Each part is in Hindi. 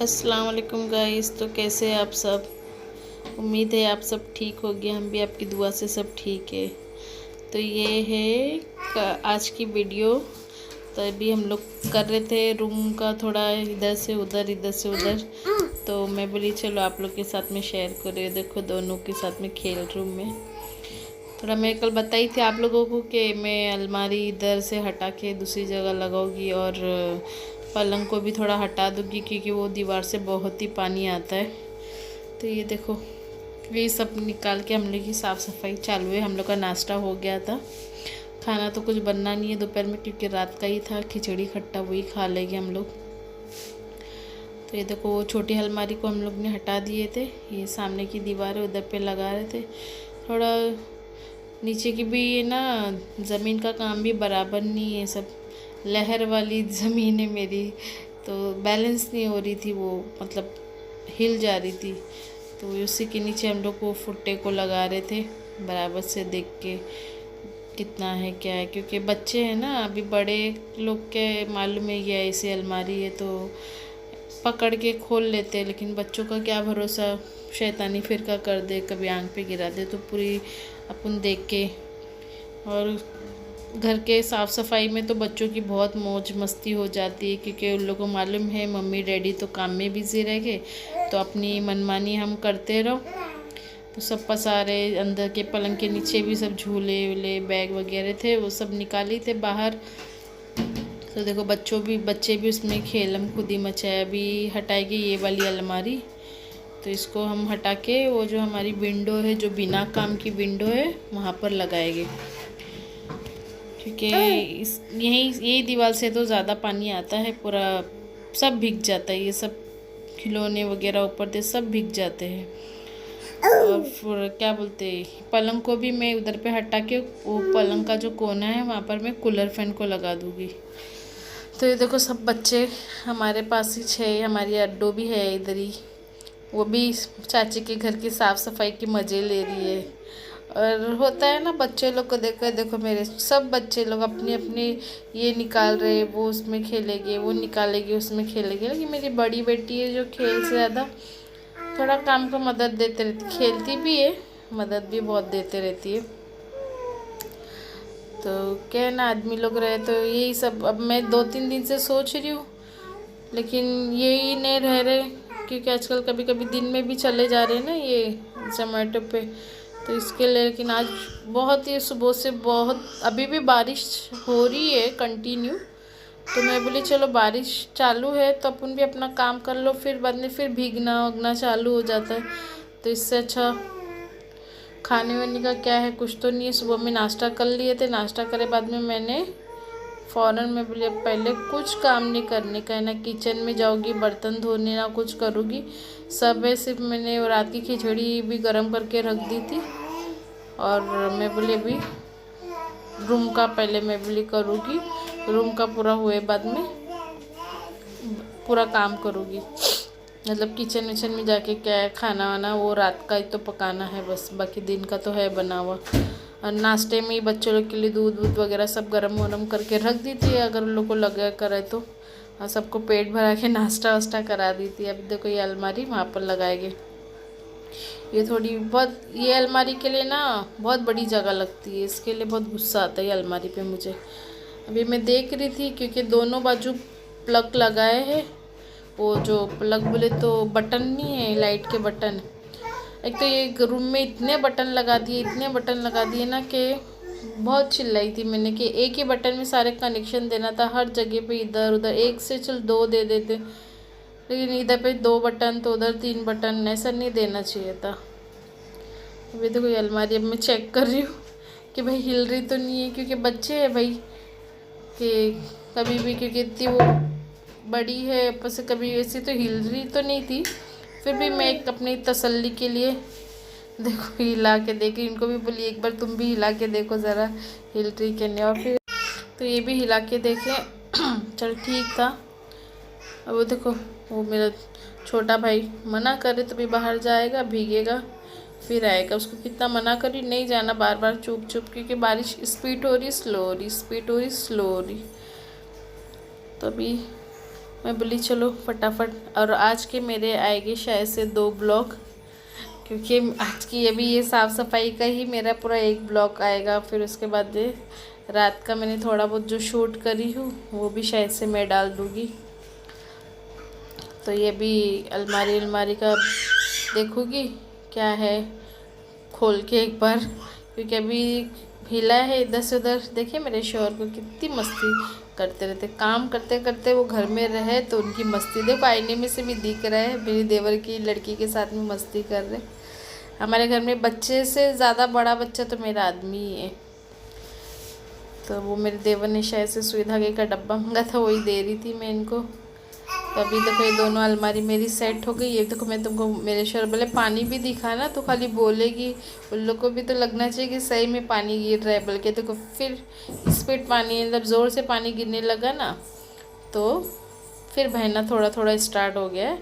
अस्सलाम वालेकुम गाइस। तो कैसे हैं आप सब? उम्मीद है आप सब ठीक होंगे। हम भी आपकी दुआ से सब ठीक है। तो ये है आज की वीडियो। तो अभी हम लोग कर रहे थे रूम का थोड़ा इधर से उधर इधर से उधर। तो मैं बोली चलो आप लोग के साथ में शेयर करें। देखो दोनों के साथ में खेल रूम में थोड़ा मैं कल बताई थी आप लोगों को कि मैं अलमारी इधर से हटा के दूसरी जगह लगाऊंगी और पलंग को भी थोड़ा हटा दूंगी क्योंकि वो दीवार से बहुत ही पानी आता है। तो ये देखो ये सब निकाल के हम लोग की साफ़ सफाई चालू है। हम लोग का नाश्ता हो गया था। खाना तो कुछ बनना नहीं है दोपहर में क्योंकि रात का ही था, खिचड़ी खट्टा वही खा लेंगे हम लोग। तो ये देखो वो छोटी अलमारी को हम लोग ने हटा दिए थे। ये सामने की दीवार है उधर पे लगा रहे थे। थोड़ा नीचे की भी ये ना ज़मीन का काम भी बराबर नहीं है, सब लहर वाली ज़मीन है मेरी, तो बैलेंस नहीं हो रही थी, वो मतलब हिल जा रही थी। तो उसी के नीचे हम लोग को फुट्टे को लगा रहे थे बराबर से देख के कितना है क्या है, क्योंकि बच्चे हैं ना, अभी बड़े लोग के मालूम है ये ऐसी अलमारी है तो पकड़ के खोल लेते हैं, लेकिन बच्चों का क्या भरोसा, शैतानी फिरका कर दे, कभी आंख पे गिरा दे। तो पूरी अपन देख के, और घर के साफ़ सफाई में तो बच्चों की बहुत मौज मस्ती हो जाती है क्योंकि उन लोगों को मालूम है मम्मी डैडी तो काम में बिज़ी रह गए, तो अपनी मनमानी हम करते रहो। तो सब पसारे अंदर के पलंग के नीचे भी सब झूले वूले बैग वगैरह थे वो सब निकाली थे बाहर। तो देखो बच्चे भी उसमें खेलम खुदी मचाया। अभी हटाएगी ये वाली अलमारी, तो इसको हम हटा के वो जो हमारी विंडो है जो बिना काम की विंडो है वहाँ पर लगाएंगे, क्योंकि यही दीवार से तो ज़्यादा पानी आता है, पूरा सब भीग जाता है। ये सब खिलौने वगैरह ऊपर से सब भीग जाते हैं। और फिर क्या बोलते हैं, पलंग को भी मैं उधर पे हटा के वो पलंग का जो कोना है वहाँ पर मैं कूलर फैन को लगा दूँगी। तो ये देखो सब बच्चे हमारे पास ही 6, हमारी अड्डो भी है इधर ही, वो भी चाची के घर की साफ़ सफाई के मज़े ले रही है। और होता है ना बच्चे लोग को देखकर, देखो मेरे सब बच्चे लोग अपनी अपनी ये निकाल रहे, वो उसमें खेलेंगे, वो निकालेगी उसमें खेलेंगे। लेकिन मेरी बड़ी बेटी है जो खेल से ज़्यादा थोड़ा काम को मदद देते रहती, खेलती भी है मदद भी बहुत देते रहती है। तो क्या है ना, आदमी लोग रहे तो यही सब। अब मैं 2-3 दिन से सोच रही हूँ, लेकिन यही नहीं रह रहे क्योंकि आजकल कभी कभी दिन में भी चले जा रहे हैं ना ये जोमेटो पे, तो इसके लिए। लेकिन आज बहुत ही सुबह से बहुत अभी भी बारिश हो रही है कंटिन्यू, तो मैं बोली चलो बारिश चालू है तो अपन भी अपना काम कर लो, फिर बाद में फिर भीगना उगना चालू हो जाता है। तो इससे अच्छा खाने वाने का क्या है, कुछ तो नहीं है। सुबह में नाश्ता कर लिए थे, नाश्ता करे बाद में मैंने फ़ौरन में बोले पहले कुछ काम नहीं करने का है, ना किचन में जाऊँगी बर्तन धोने ना कुछ करूँगी, सब है। सिर्फ मैंने रात की खिचड़ी भी गर्म करके रख दी थी, और मैं बोले अभी रूम का पहले मैं बोली करूँगी, रूम का पूरा हुए बाद में पूरा काम करूँगी। मतलब किचन विचन में जाके क्या है खाना वाना वो रात का ही तो पकाना है बस, बाकी दिन का तो है बना हुआ। और नाश्ते में ही बच्चों लोग के लिए दूध वगैरह सब गरम वरम करके रख दी थी, अगर उन लोग को लगा करे तो। और सबको पेट भरा के नाश्ता वास्ता करा दी थी। अब देखो ये अलमारी वहाँ पर लगाएंगे। ये थोड़ी बहुत, ये अलमारी के लिए ना बहुत बड़ी जगह लगती है, इसके लिए बहुत गुस्सा आता है ये अलमारी पे मुझे। अभी मैं देख रही थी क्योंकि दोनों बाजू प्लग लगाए हैं, वो जो प्लग बोले तो बटन नहीं है लाइट के बटन। एक तो ये रूम में इतने बटन लगा दिए ना कि बहुत चिल्लाई थी मैंने कि एक ही बटन में सारे कनेक्शन देना था हर जगह पे, इधर उधर एक से चल 2 दे देते, लेकिन इधर पे 2 बटन तो उधर 3 बटन, ऐसा नहीं देना चाहिए था। अभी देखो ये अलमारी अब मैं चेक कर रही हूँ कि भाई हिल रही तो नहीं है, क्योंकि बच्चे हैं भाई कि कभी भी, क्योंकि इतनी वो बड़ी है ऊपर से, कभी ऐसी तो हिल रही तो नहीं थी। फिर भी मैं एक अपनी तसल्ली के लिए देखो हिला के देखी, इनको भी बोली एक बार तुम भी हिला के देखो ज़रा हिल रही के नहीं। और फिर तो ये भी हिला के देखे चल ठीक था। अब वो देखो वो मेरा छोटा भाई मना करे तो भी बाहर जाएगा, भीगेगा फिर आएगा। उसको कितना मना करी नहीं जाना, बार बार चुप चुप, क्योंकि बारिश स्पीड हो रही स्लो हो रही, स्पीड हो रही स्लो हो रही। तो अभी मैं बोली चलो फटाफट। और आज के मेरे आएंगे शायद से 2 ब्लॉग, क्योंकि आज की अभी ये साफ़ सफाई का ही मेरा पूरा एक ब्लॉग आएगा। फिर उसके बाद रात का मैंने थोड़ा बहुत जो शूट करी हूँ वो भी शायद से मैं डाल दूँगी। तो ये भी अलमारी का देखूँगी क्या है, खोल के एक बार, क्योंकि अभी हिला है इधर से उधर। देखिए मेरे शौहर को कितनी मस्ती करते रहते, काम करते करते वो घर में रहे तो उनकी मस्ती देखो आईने में से भी दिख रहा है। मेरी देवर की लड़की के साथ में मस्ती कर रहे। हमारे घर में बच्चे से ज़्यादा बड़ा बच्चा तो मेरा आदमी ही है। तो वो मेरे देवर ने शायद से सुई धागे का डब्बा मंगा था, वही दे रही थी मैं इनको। तो अभी देखो ये दोनों अलमारी मेरी सेट हो गई। ये देखो मैं तुमको मेरे शौहर बोले पानी भी दिखा ना, तो खाली बोलेगी। उन लोग को भी तो लगना चाहिए कि सही में पानी गिर रहा है। बल्कि देखो फिर स्पीड पानी मतलब ज़ोर से पानी गिरने लगा ना, तो फिर बहना थोड़ा थोड़ा स्टार्ट हो गया है।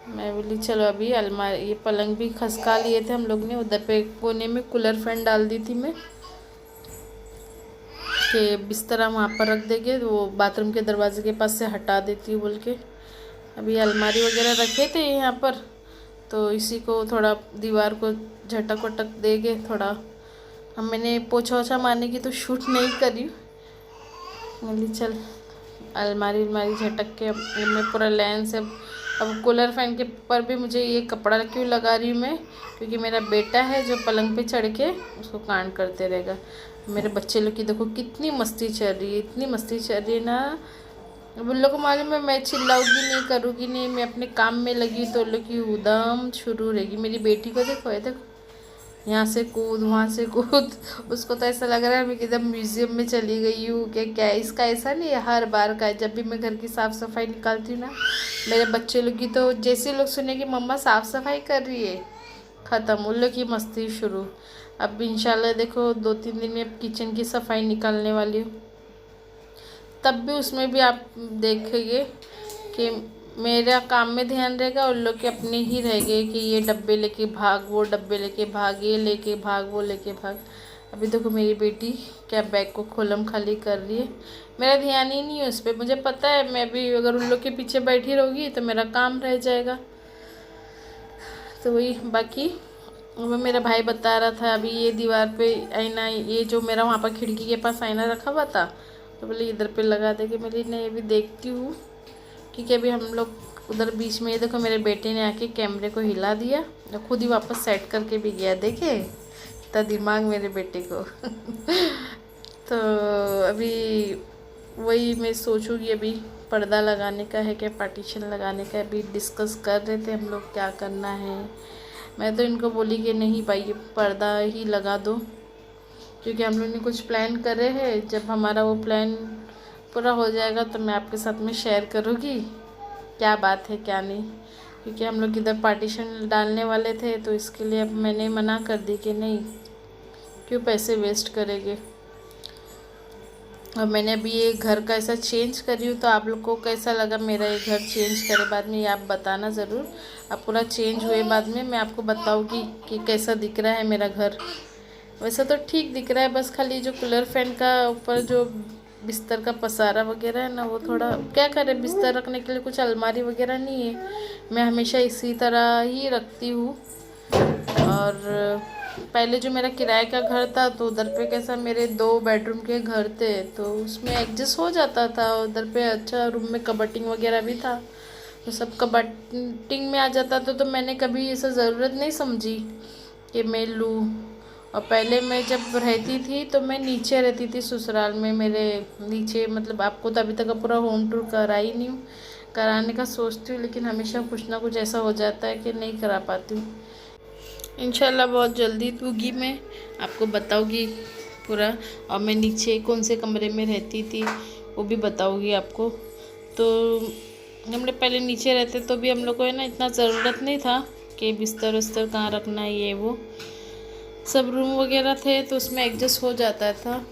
मैं बोली चलो अभी अलमारी ये पलंग भी खसका लिए थे हम लोग ने, उधर पे कोने में कूलर फैन डाल दी थी मैं कि बिस्तरा वहाँ पर रख देंगे, वो बाथरूम के दरवाजे के पास से हटा देती हूँ बोल के। अभी अलमारी वगैरह रखे थे यहाँ पर, तो इसी को थोड़ा दीवार को झटक वटक देंगे थोड़ा। अब मैंने पोछा वोछा मारने की तो शूट नहीं करी, बोली चल अलमारी झटक के मैं पूरा लाइन से। अब कूलर फैन के ऊपर भी मुझे ये कपड़ा क्यों लगा रही हूँ मैं, क्योंकि मेरा बेटा है जो पलंग पे चढ़ के उसको कांड करते रहेगा। मेरे बच्चे लोग की देखो कितनी मस्ती चल रही है, इतनी मस्ती चल रही है ना। अब उन लोग को मालूम है मैं चिल्लाऊंगी नहीं, करूँगी नहीं, मैं अपने काम में लगी तो उन लोग की उदम शुरू रहेगी। मेरी बेटी को देखो है, देखो यहाँ से कूद वहाँ से कूद, उसको तो ऐसा लग रहा है मैं एकदम म्यूज़ियम में चली गई हूँ। क्या इसका ऐसा नहीं है, हर बार का है। जब भी मैं घर की साफ़ सफाई निकालती हूँ ना, मेरे बच्चे लोग की तो जैसे लोग सुने कि मम्मा साफ़ सफाई कर रही है, ख़त्म उन लोग की मस्ती शुरू। अब इंशाल्लाह देखो 2-3 दिन में किचन की सफाई निकालने वाली हूँ, तब भी उसमें भी आप देखेंगे कि मेरा काम में ध्यान रहेगा, उन लोग के अपने ही रहेंगे कि ये डब्बे लेके भाग, वो डब्बे लेके भाग, ये लेके भाग, वो लेके भाग। अभी देखो मेरी बेटी क्या बैग को खोलम खाली कर रही है, मेरा ध्यान ही नहीं है उस पर। मुझे पता है मैं भी अगर उन लोग के पीछे बैठी रहूँगी तो मेरा काम रह जाएगा। तो वही बाकी वो मेरा भाई बता रहा था अभी ये दीवार पे आईना, ये जो मेरा वहाँ पर खिड़की के पास आईना रखा हुआ था, तो बोले इधर पे लगा दे कि मेरी नहीं अभी देखती हूँ, क्योंकि अभी हम लोग उधर बीच में। ये देखो मेरे बेटे ने आके कैमरे को हिला दिया और खुद ही वापस सेट करके भी गया। देखे इतना दिमाग मेरे बेटे को तो अभी वही मैं सोचूँगी अभी पर्दा लगाने का है क्या पार्टीशन लगाने का, अभी डिस्कस कर रहे थे हम लोग क्या करना है। मैं तो इनको बोली कि नहीं भाई ये पर्दा ही लगा दो, क्योंकि हम लोग ने कुछ प्लान करे हैं। जब हमारा वो प्लान पूरा हो जाएगा तो मैं आपके साथ में शेयर करूँगी क्या बात है क्या नहीं, क्योंकि हम लोग इधर पार्टीशन डालने वाले थे। तो इसके लिए अब मैंने मना कर दी कि नहीं क्यों पैसे वेस्ट करेंगे। और मैंने अभी ये घर का ऐसा चेंज करी हूँ, तो आप लोग को कैसा लगा मेरा ये घर चेंज करे बाद में, ये आप बताना ज़रूर। अब पूरा चेंज हुए बाद में मैं आपको बताऊँगी कि कैसा दिख रहा है मेरा घर। वैसा तो ठीक दिख रहा है, बस खाली जो कूलर फैन का ऊपर जो बिस्तर का पसारा वगैरह है ना, वो थोड़ा क्या करें, बिस्तर रखने के लिए कुछ अलमारी वगैरह नहीं है। मैं हमेशा इसी तरह ही रखती हूँ। और पहले जो मेरा किराए का घर था तो उधर पे कैसा मेरे 2 बेडरूम के घर थे, तो उसमें एडजस्ट हो जाता था। उधर पे अच्छा रूम में कबटिंग वगैरह भी था, तो सब कबटिंग में आ जाता था। तो मैंने कभी ऐसा ज़रूरत नहीं समझी कि मैं लूँ। और पहले मैं जब रहती थी तो मैं नीचे रहती थी ससुराल में, मेरे नीचे मतलब आपको तो अभी तक पूरा होम टूर करा ही नहीं हूँ, कराने का सोचती हूँ, लेकिन हमेशा कुछ ना कुछ ऐसा हो जाता है कि नहीं करा पाती हूँ। इंशाल्लाह बहुत जल्दी दूँगी, मैं आपको बताऊँगी पूरा। और मैं नीचे कौन से कमरे में रहती थी वो भी बताऊँगी आपको। तो हम लोग पहले नीचे रहते तो भी हम लोग को है ना इतना ज़रूरत नहीं था कि बिस्तर उस्तर कहाँ रखना है, ये वो सब रूम वगैरह थे तो उसमें एडजस्ट हो जाता था।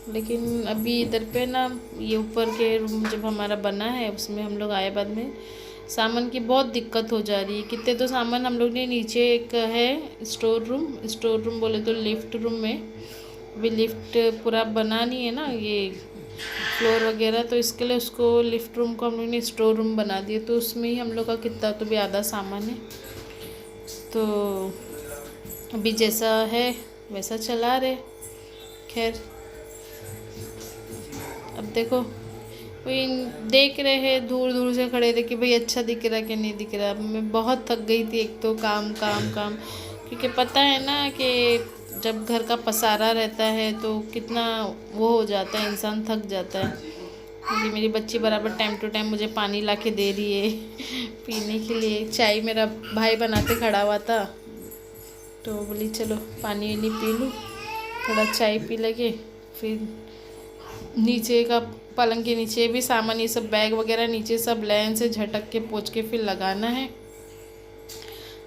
लेकिन अभी इधर पे ना ये ऊपर के रूम जब हमारा बना है उसमें हम लोग आए बाद में, सामान की बहुत दिक्कत हो जा रही है। कितने तो सामान हम लोग ने नीचे एक है स्टोर रूम बोले तो लिफ्ट रूम में, अभी लिफ्ट पूरा बना नहीं है ना, ये फ्लोर वगैरह, तो इसके लिए उसको लिफ्ट रूम को हम लोग ने स्टोर रूम बना दिया। तो उसमें ही हम लोग का कितना तो भी आधा सामान है। तो अभी जैसा है वैसा चला रहे। खैर अब देखो, कोई देख रहे हैं दूर दूर से खड़े थे कि भाई अच्छा दिख रहा कि नहीं दिख रहा। अब मैं बहुत थक गई थी, एक तो काम काम काम, क्योंकि पता है ना कि जब घर का पसारा रहता है तो कितना वो हो जाता है, इंसान थक जाता है। क्योंकि मेरी बच्ची बराबर टाइम टू टाइम मुझे पानी ला के दे रही है पीने के लिए। चाय मेरा भाई बनाते खड़ा हुआ था, तो बोली चलो पानी वानी पी लूँ, थोड़ा चाय पी लगे। फिर नीचे का पलंग के नीचे भी सामान, ये सब बैग वगैरह नीचे सब लाइन से झटक के पोंछ के फिर लगाना है।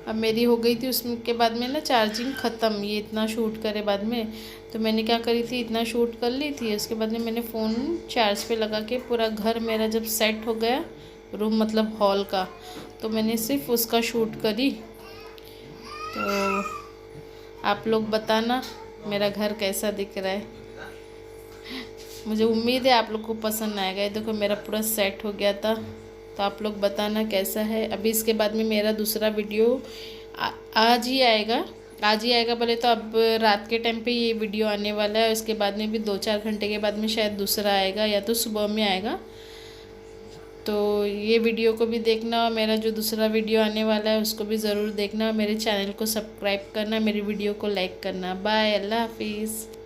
अब मेरी हो गई थी उसमें के बाद में ना चार्जिंग ख़त्म, ये इतना शूट करे बाद में। तो मैंने क्या करी थी, इतना शूट कर ली थी, उसके बाद में मैंने फ़ोन चार्ज पे लगा के पूरा घर मेरा जब सेट हो गया, रूम मतलब हॉल का, तो मैंने सिर्फ उसका शूट करी। तो आप लोग बताना मेरा घर कैसा दिख रहा है। मुझे उम्मीद है आप लोग को पसंद आएगा। ये देखो मेरा पूरा सेट हो गया था, तो आप लोग बताना कैसा है। अभी इसके बाद में मेरा दूसरा वीडियो आज ही आएगा बोले तो अब रात के टाइम पे ये वीडियो आने वाला है। उसके बाद में भी 2-4 घंटे के बाद में शायद दूसरा आएगा, या तो सुबह में आएगा। तो ये वीडियो को भी देखना, और मेरा जो दूसरा वीडियो आने वाला है उसको भी ज़रूर देखना। मेरे चैनल को सब्सक्राइब करना, मेरी वीडियो को लाइक करना। बाय, अल्लाह हाफिज़।